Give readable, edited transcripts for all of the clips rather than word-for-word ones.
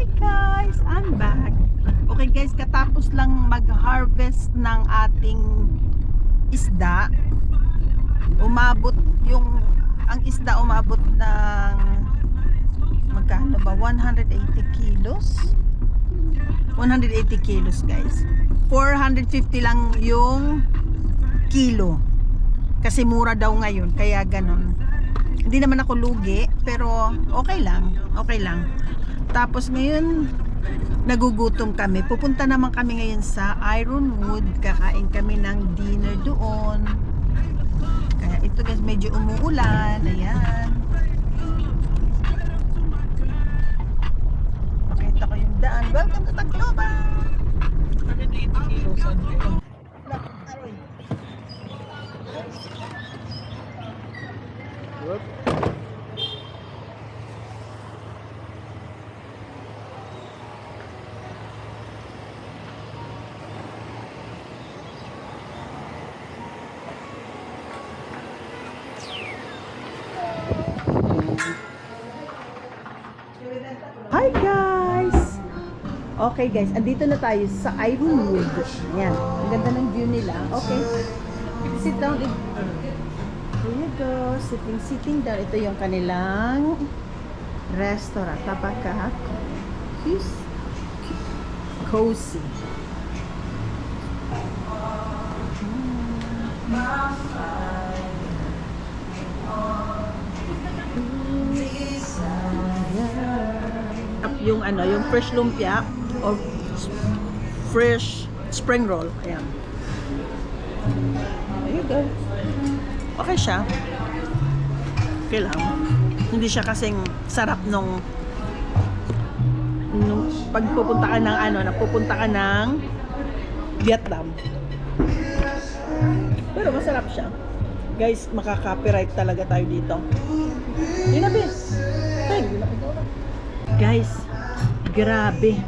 Hi guys! I'm back. Okay guys, katapos lang mag-harvest ng ating isda. Ang isda umabot ng magkano ba? 180 kilos? 180 kilos guys. 450 lang yung kilo. Kasi mura daw ngayon, kaya ganon. Hindi naman ako lugi, pero okay lang. Okay lang. Tapos ngayon, nagugutom kami. Pupunta naman kami ngayon sa Ironwood. Kakain kami ng dinner doon. Kaya ito guys, medyo umuulan. Ayan. Pakita ko yung daan. Welcome to Tacloban! 180 kilos ang Aroy. What? Hi guys! Okay guys, andito na tayo sa Ironwood. Yan, ang ganda ng view nila. Okay, sit down. Here you go, sitting down. Ito yung kanilang restaurant. Tapaka cozy. Yung yung fresh lumpia or fresh spring roll. Ayan. There you go. Okay siya. Okay lang. Hindi siya kasing sarap nung pagpupunta ka ng napupunta ka ng Vietnam. Pero masarap siya. Guys, makaka-copyright talaga tayo dito. Inabis. Guys, grabe.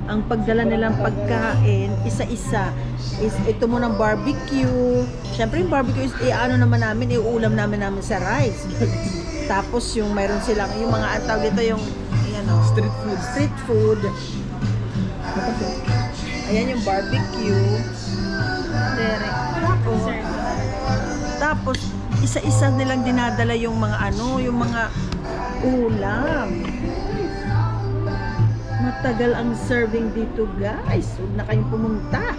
Ang pagdala nilang pagkain, isa-isa. Is ito mo ng barbecue. Siyempre yung barbecue is naman namin, iuulam namin sa rice. Tapos yung mayroon silang, yung mga tawag dito yung street food. Ayan yung barbecue. Tapos isa-isa nilang dinadala yung mga yung mga ulam. Matagal ang serving dito guys. Huwag na kayong pumunta.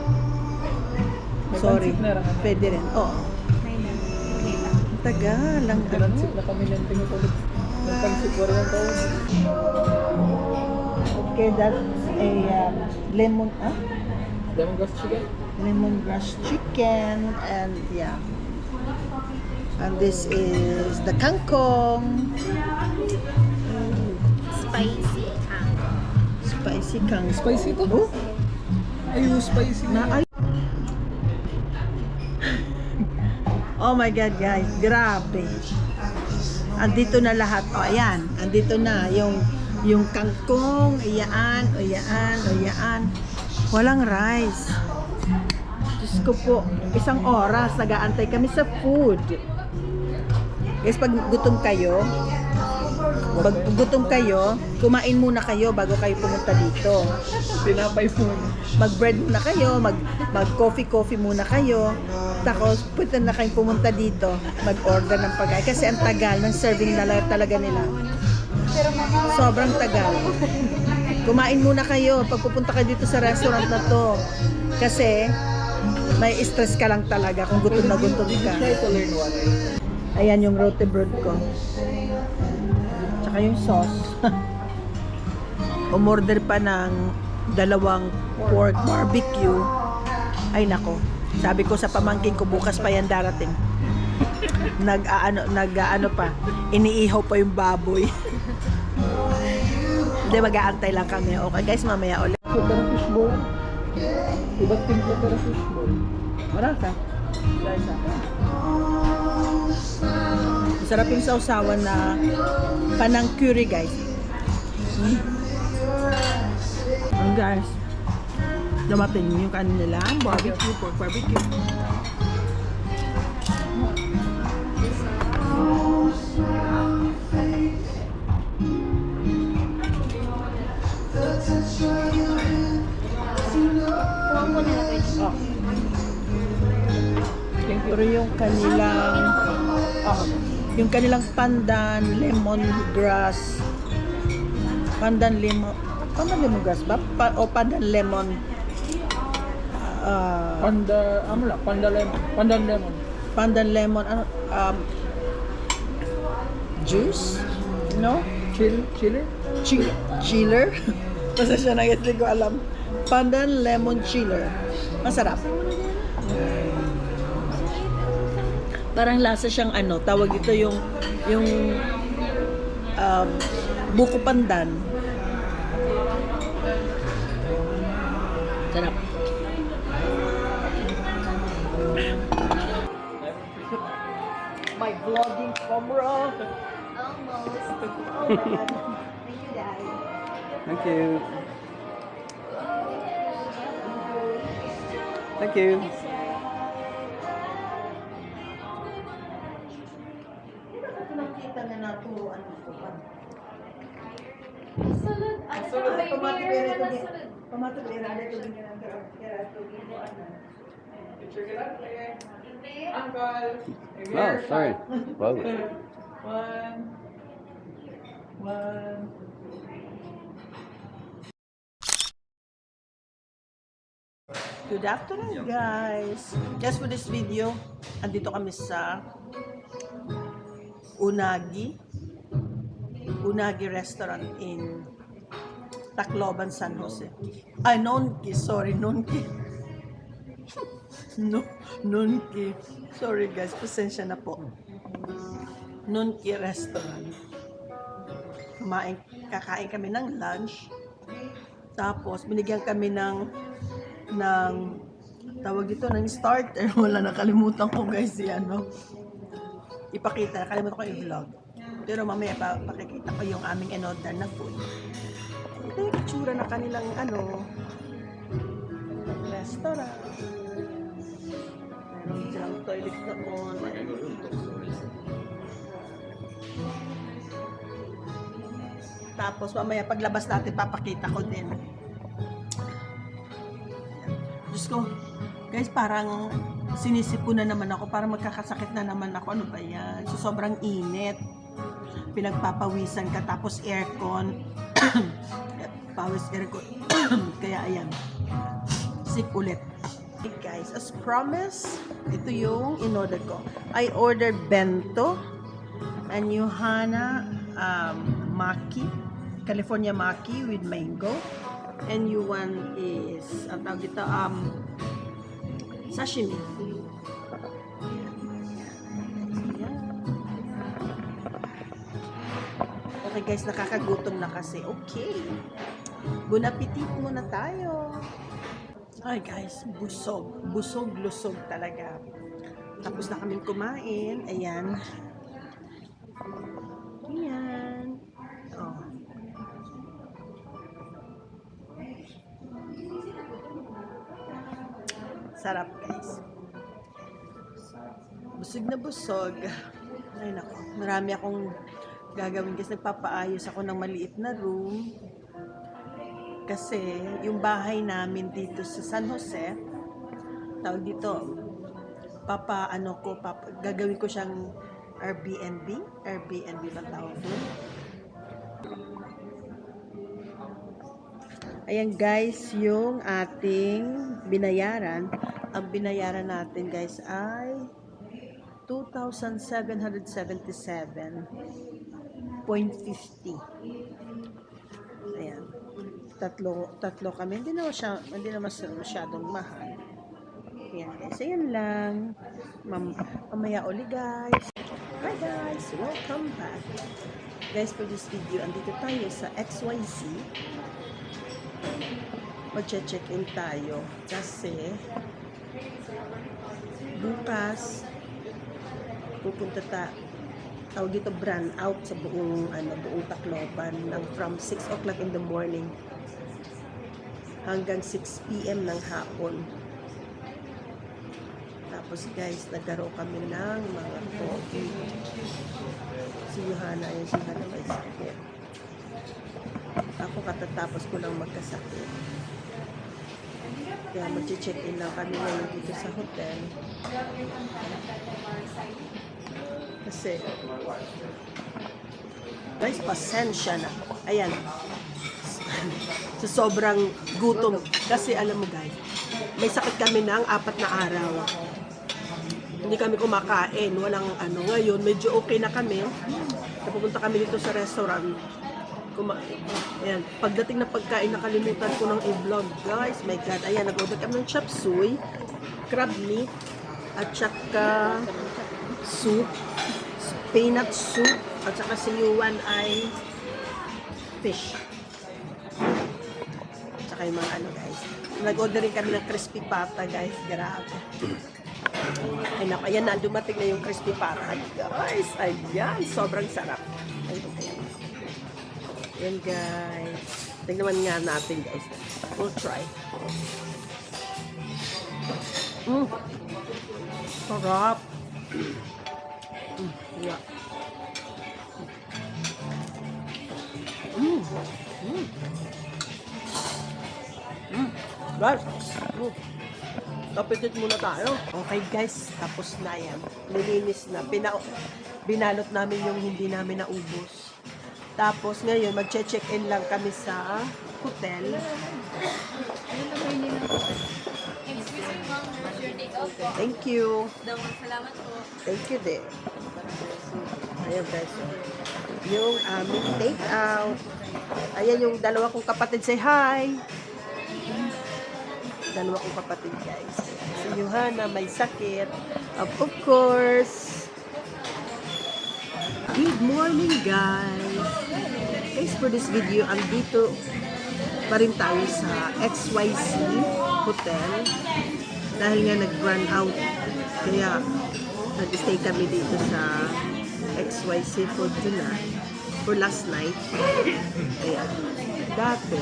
Sorry. Pwede rin. Oo. Matagal ang Transit na kami ng tinutulit. Ng pansip ko rin ang taon. Okay, that's a lemon Lemongrass chicken. lemongrass chicken and yeah. And this is the kangkong. Spicy kangkong. Spicy to? Oh, Ayun, spicy na. Oh my God guys, grabe. Andito na lahat. Oh, ayan. Andito na yung kangkong, iyaan. Walang rice. Diyos ko po, isang oras nag-aantay kami sa food. Guys, pag gutom kayo, kumain muna kayo bago kayo pumunta dito. Tinapay muna. Mag-bread muna kayo, mag-coffee muna kayo. Tapos, punta na kayo pumunta dito, mag-order ng pagkain. Kasi ang tagal ng serving talaga nila. Sobrang tagal. Kumain muna kayo pag pupunta kayo dito sa restaurant na to. Kasi, may stress ka lang talaga kung gutom na gutom ka. Try to learn what? Ayan yung roti bread ko. Tsaka yung sauce. Umorder pa ng 2 pork barbecue. Ay nako. Sabi ko sa pamangkin ko, bukas pa yan darating. Nag-ano pa. Iniihaw pa yung baboy. Hindi, mag-aantay lang kami. Okay guys, mamaya ulit. Ito na fishball. Iba't timpla pero fishball. Marasa. Masarap yung sausawan na panang curry guys. Guys, dumating yung kanila barbecue, pork barbecue. Pero yung kanilang pandan lemongrass, pandan lemongrass ba? O pandan lemon, pandan lemon, juice? No? Chiller? Chiller? Basta siya na hindi ko alam. Pandan lemon chiller. Masarap. Parang lasa siyang tawag ito yung buko pandan. Sarap. My vlogging camera. Almost. Oh my God. Thank you, Daddy. Thank you. Thank you. Nakita na naturuan ko pa. Sulod. Ano sa pioneer na sulod? Oh, sorry. Wow. One. Good afternoon, guys. Just for this video, andito kami sa Unagi Restaurant in Tacloban, San Jose. Ay, Nonki. Sorry, Nonki. Nonki. Sorry, guys. Pasensya na po. Nonki Restaurant. Kakain kami ng lunch. Tapos, binigyan kami ng tawag dito, ng starter. Wala, nakalimutan ko, guys, ipakita. Nakalimutan ko yung vlog. Pero mamaya pakikita ko yung aming in-order na food. Ito yung itsura na kanilang restaurant. Meron silang toilet na on. Tapos mamaya paglabas natin papakita ko din. Diyos ko, guys, parang sinisipo na naman ako, parang magkakasakit na naman ako. Ano ba yan? So, sobrang init. Pinagpapawisan ka, tapos aircon. Pawis aircon. Kaya ayan, sick ulit. Hey guys, as promised, ito yung in-order ko. I ordered bento and Johanna maki, California maki with mango. And you one is, ang tawag dito, sashimi. Okay guys, nakakagutom na kasi. Okay. Bon appetit muna tayo. Ay guys, busog. Busog-lusog talaga. Tapos na kaming kumain. Ayan. Ayan. Oh. Sarap guys. Busog na busog. Ay nako, marami akong gagawin kasi nagpapaayos ako ng maliit na room. Kasi yung bahay namin dito sa San Jose, tawag dito, gagawin ko siyang Airbnb ba tawag doon? Ayan guys, yung ating binayaran. Ang binayaran natin guys ay 2,777.50. Ayan. Tatlo kami. Hindi na masyadong mahal. Ayan guys. Ayan lang. Mamaya uli guys. Hi guys. Welcome back. Guys, for this video, andito tayo sa XYZ. Mag-check-in tayo kasi bukas pupunta tawag dito brand out sa buong Tacloban from 6 o'clock in the morning hanggang 6 p.m. ng hapon. Tapos guys, nagkaroon kami ng mga coffee. Si Johanna may sakit. Ako katatapos ko lang magkasakit. Kaya mag-check-in lang kami ngayon dito sa hotel. Kasi, guys, pasensya na. Ayan. Sa sobrang gutom. Kasi alam mo guys, may sakit kami ng 4 na araw. Hindi kami kumakain. Walang ano. Ngayon, medyo okay na kami. Napupunta kami dito sa restaurant. Ayan. Pagdating na pagkain, nakalimutan ko ng i-vlog. Guys, my God. Ayan, nag-order kami ng chop suey, crab meat, at saka soup, peanut soup, at saka si Yuan ay fish. At saka yung mga ano guys. Nag-order rin kami ng crispy pata guys. Grabe. Ay naku, ayan na, dumating na yung crispy pata guys. Ayan, sobrang sarap. Ayan. Ayan guys. Tingnan nga natin guys. We'll try. Sarap. Yeah. Guys, kapitit muna tayo. Okay guys, tapos na yan. Nilinis na. Binalot namin yung hindi namin naubos. Tapos ngayon, mag-check-in lang kami sa hotel. Excuse me, ma'am. There's your take out po. Thank you. Salamat po. Thank you din. Ayan guys. Yung aming take out. Ayan yung dalawa kong kapatid. Say hi! Dalawa kong kapatid guys. Si Johanna may sakit. Of course. Good morning guys. Guys, for this video, andito pa rin tayo sa XYZ Hotel. Dahil nga nag-run out. Kaya nag-stay kami dito sa XYZ for tonight. For last night. Ayan. Dati,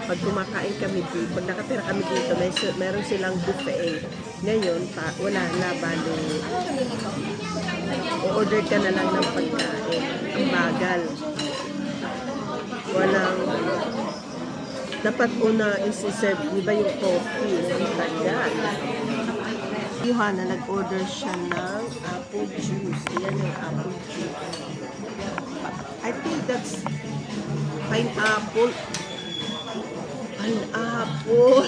pag kumakain kami dito, pag nakatira kami dito, meron silang buffet. Ngayon, wala na, bali. O-order ka na lang ng pagkain. Ang bagal. Walang, dapat una isi-serve, iba yung coffee. Ang tagal. Johanna, nag-order siya ng apple juice. Ayan yung apple juice. I think that's pineapple. Pineapple.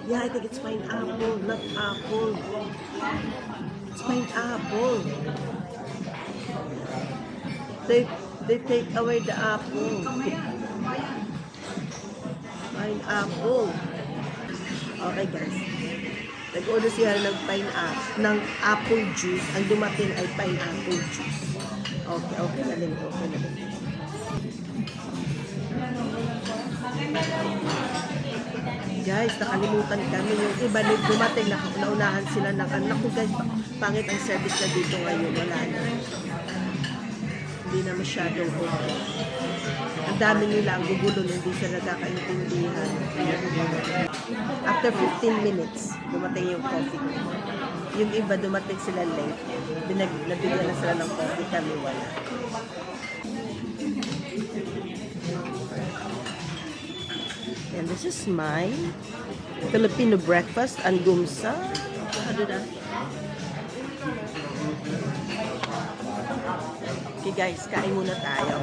Yeah, I think it's pineapple, not apple. It's pineapple. They take away the apple. Pineapple. Okay guys. Nag-order siya ng pineapple, ng apple juice. Ang dumating ay pineapple juice. Okay na din. Guys, nakalimutan kami. Yung iba dumating, naunahan sila ng anak ko guys. Pangit ang service na dito ngayon. Wala na. Hindi na masyadong okay. Ang dami nila ang gugulo, hindi sila nagkakaintindihan. After 15 minutes, dumating yung coffee. Yung iba dumating sila late. Nabigyan na sila ng coffee, kami wala. And this is my Filipino breakfast, ang gumsa. Ano na? Okay guys, kain muna tayo.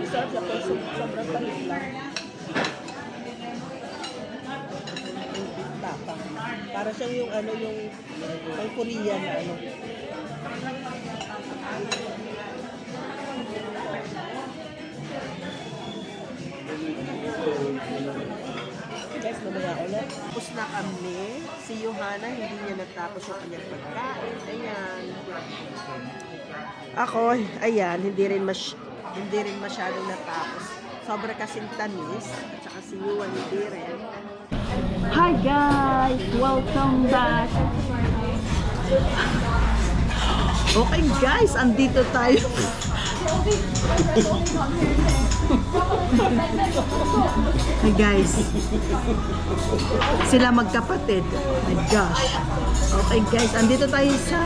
Isa sa sobrang palit lang. Tapang. Para siyang yung ano, yung pang Korean na ano. Guys, mamaya ulit. Tapos na kami. Si Johanna, hindi niya natapos yung kanyang pagkain. Ayan. Ako, ayan, hindi rin masyadong natapos. Sobra kasing tamis. At saka si Yuan, hindi rin. Hi guys! guys, welcome back. Okay guys, andito tayo. Hey guys, sila magkapatid. My gosh. Okay guys, andito tayo sa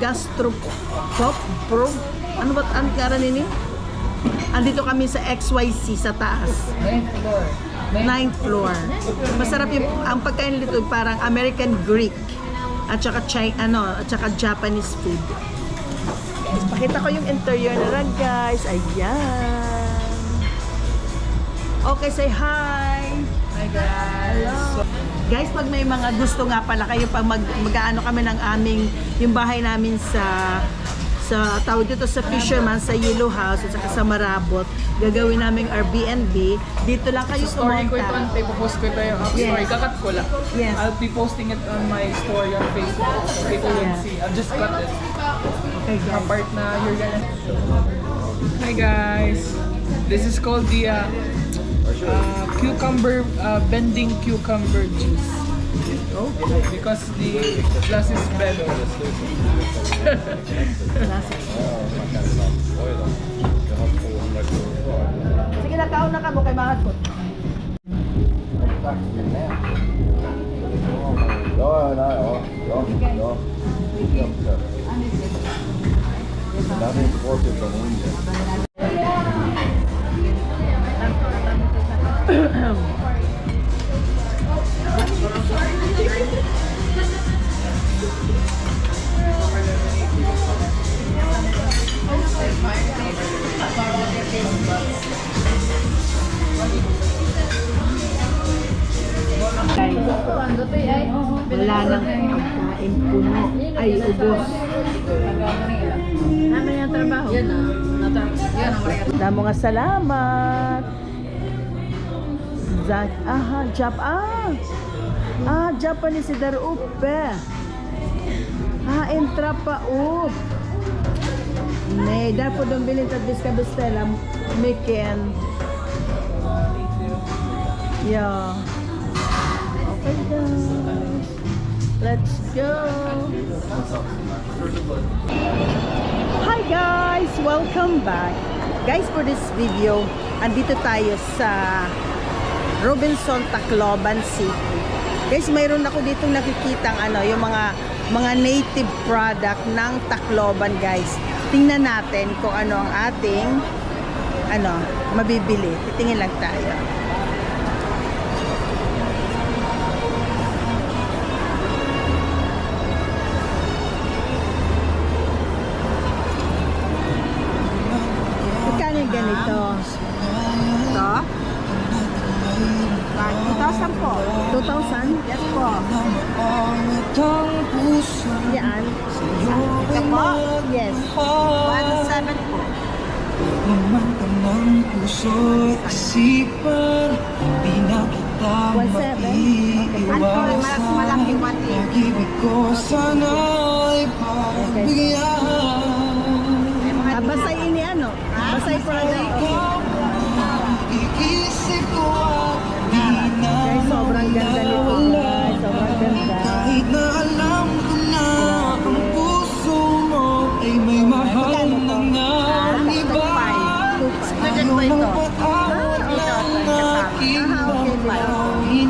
Gastropop Pro. Ano ba ang karan nini? Andito kami sa XYZ sa taas. 9th floor. Masarap yung ang pagkain dito, parang American Greek at saka at saka Japanese food. Pakita ko yung interior nila guys. Ayan. Okay, say hi. Hi guys. Hello. Guys, pag may mga gusto nga pala kayo pag mag-aano kami ng aming yung bahay namin sa tawag dito sa Fisherman, sa Yellow House at saka sa Marabot, gagawin naming Airbnb. Dito lang kayo Story ko ito, pumunta. ipopost ko ito yung story. Kakat ko lang. Yes. I'll be posting it on my story on Facebook. So people will Yeah. see. I'll just cut it. Okay A guys. part na you're gonna... Hi guys. This is called the cucumber, bending cucumber juice. Because the glass is bent. Sige na, kaon na ka mo kay Mahal po. Ja, nej, ja. Ja, ja. Men det hade inte fått ut från Indien. Wala nang pagkain puno. Ay, ubos. Ano yung trabaho? Damo nga salamat. Japanese sidar uppe. Entra pa up. Nej, därför de vill inte att vi ska beställa mycket än. Ja. Okay guys. Let's go. Hi guys, welcome back. Guys, for this video, andito tayo sa Robinson, Tacloban City. Guys, mayroon ako dito nakikitang yung mga native product ng Tacloban, guys. Tingnan natin kung ano ang ating mabibili. Titingin lang tayo. Magkano yung ganito? Ito? 2,000 po. 2,000? Yes po. Yan. Ito po? Yes. 1,700 po. Naman ka ng puso't isipan, di na kita 1,700? Ano po? Mas malaki 1,800. pag-ibig ko sana'y pagbigyan. Basay ini Basay product. Iisip ko at di na Guys, sobrang ganda nito guys. Sobrang ganda. kahit na alam ko na ang puso mo ay may mahal na nga iba. 2,500 po ito. Pag-awat ng aking damdamin,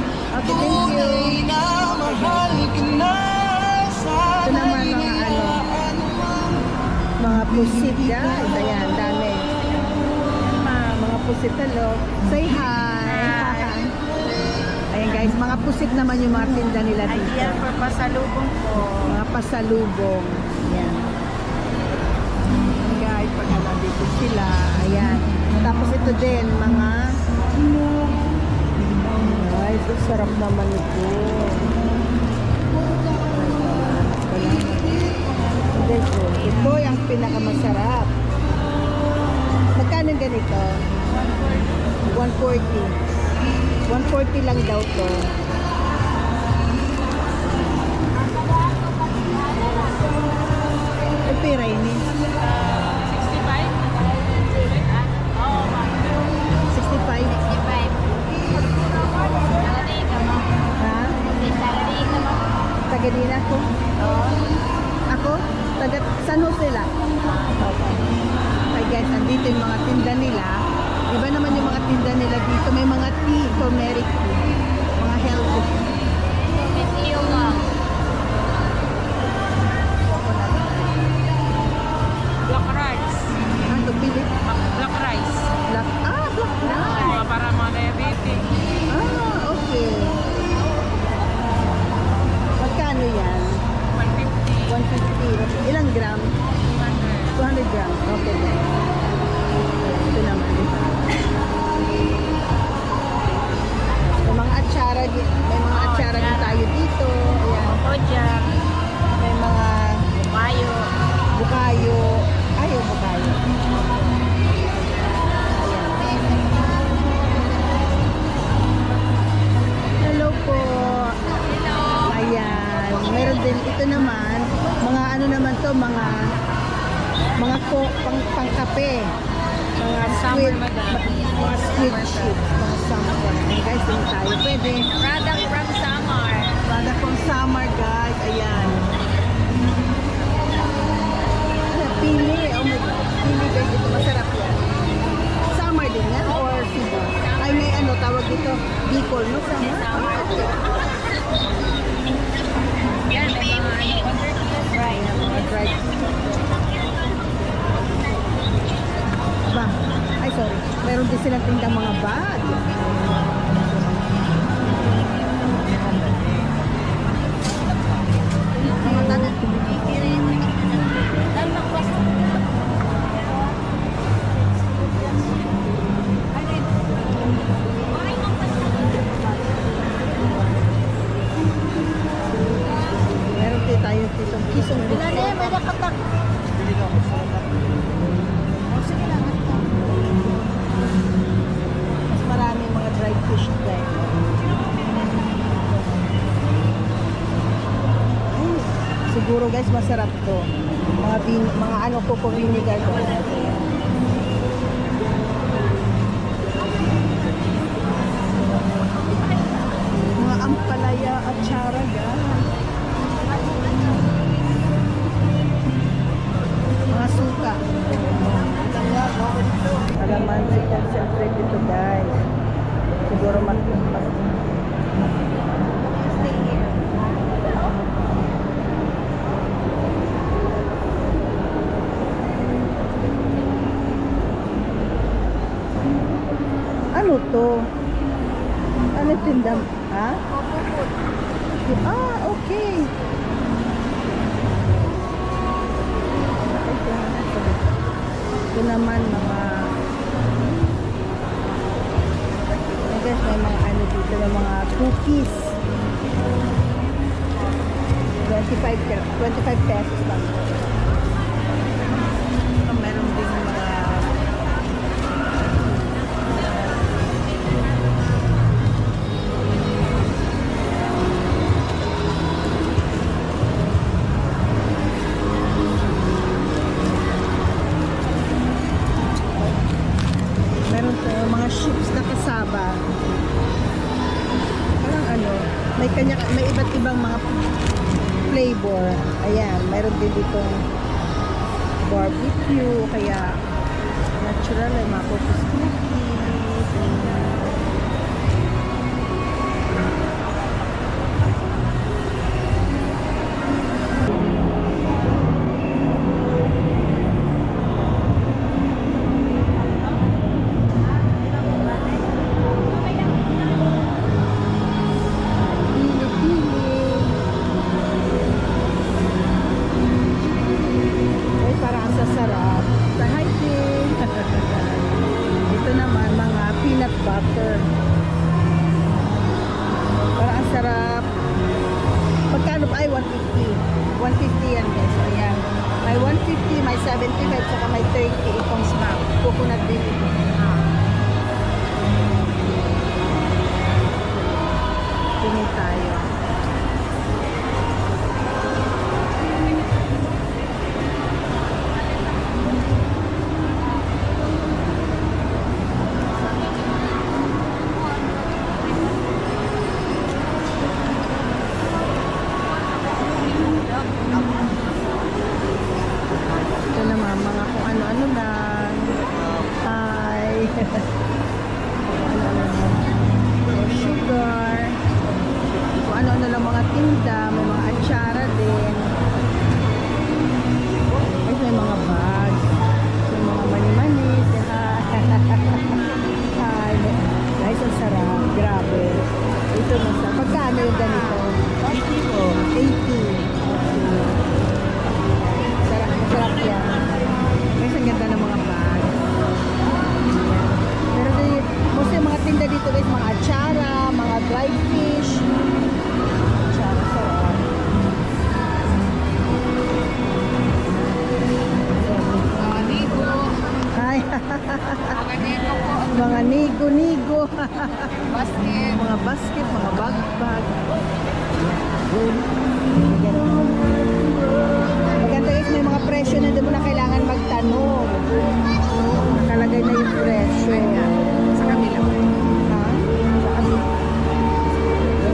tunay na mahal ka na sa Ito naman mga pusit guys. Ayan, dami. Mga pusit Say hi. Ayan guys, mga pusit naman yung mga tinda nila dito. Ayan, for pasalubong po. Mga pasalubong. Ayan. Ayan guys, pag nandito sila. Ayan. Tapos ito din, mga guys, sarap naman ito. Ito yung pinakamasarap. Magkano ganito? 140. 140 lang daw to. Ang pira ini? 65? 65? kanina ko. Ako, taga San Jose lang. Ay guys, andito yung mga tinda nila. Iba naman yung mga tinda nila dito. May mga tea, turmeric tea. Mga healthy. Black rice. Ano, pili? Black rice. Black, black rice. Mga para mga diabetic. Okay. Magkano yan? 150. 150. Ilang gram? 200 grams. Okay. Ito naman. May mga atsara, may mga atsara din tayo dito. Ayan. Kojak, May mga Mayo. bukayo. Ayaw bukayo. Hello po. Hello. Ayan. Meron din ito naman. Mga ano naman to, mga pangkape. Mga squid, mga squid chips, mga summer. Ayan guys, hindi tayo pwede. Product from Samar. Para kung summer guys, ayan. Ayan, pili. Oh my God. Pili guys, ito masarap yan. Summer din yan or Cebu? Ay may ano, tawag dito, Bicol, no? Summer? Okay. Yan, may mga Right, mga dried. Ba? Ay, sorry. Meron din silang tindang mga bag. Mga tanong. Meron din tayo dito. Kisong dito. May nakatak. Mas marami mga dried fish dahil. Ay, siguro guys masarap to. Mga ano coco vinegar to. Mga ampalaya at chara guys. Mga suka. Alaman si concentrate ito guys. Siguro mas stay here. Ano to? Ano tindam? Ha? Okay. Ito naman mga I guess may mga ano dito na mga cookies 25 pesos lang. Meron din mga mga chips na kasaba. Parang ano, may iba't ibang mga flavor. Ayan, mayroon din ditong barbecue, kaya natural ay mga focus cookies. butter. Parang ang sarap. Pagkano ba? Ay, 150. 150 yan guys. Ayan. May 150, may 75, saka may 30 itong snack. Coconut din ito. Tingin tayo. ganda. May mga atsara din. Ay, may mga bags. May mga mani-mani. Hi. Guys, ang sarap. Grabe. Ito nasa. Pagkano yung ganito? 80 po. 80. Sarap, masarap yan. Guys, ang ganda ng mga bags. Pero mostly mga tinda dito guys, mga atsara, mga dried fish. Atsara, sarap. Ay, mga nigo-nigo. Basket. Mga basket, mga bag-bag. Maganda guys, may mga presyo na doon mo na kailangan magtanong. Nakalagay na yung presyo. Sa kabila. Ha?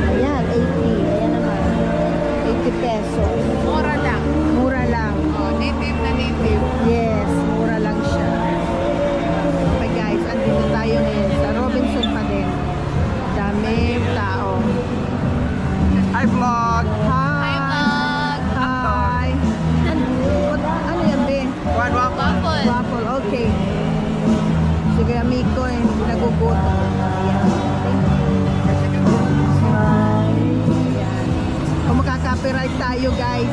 Ayan, 80. Ayan naman. 80 pesos. Mura lang. Mura lang. Oh, native na native. Yes, mura lang siya. Okay guys, andito tayo ngayon sa Robinson pa din. Daming tao. Hi vlog! Hi! vlog! Hi! Ano yan, be? One waffle. Waffle. Waffle, okay. Sige, amigo, nagugutom. Ayan. Hi! Ayan. Kung makaka-copyright tayo, guys,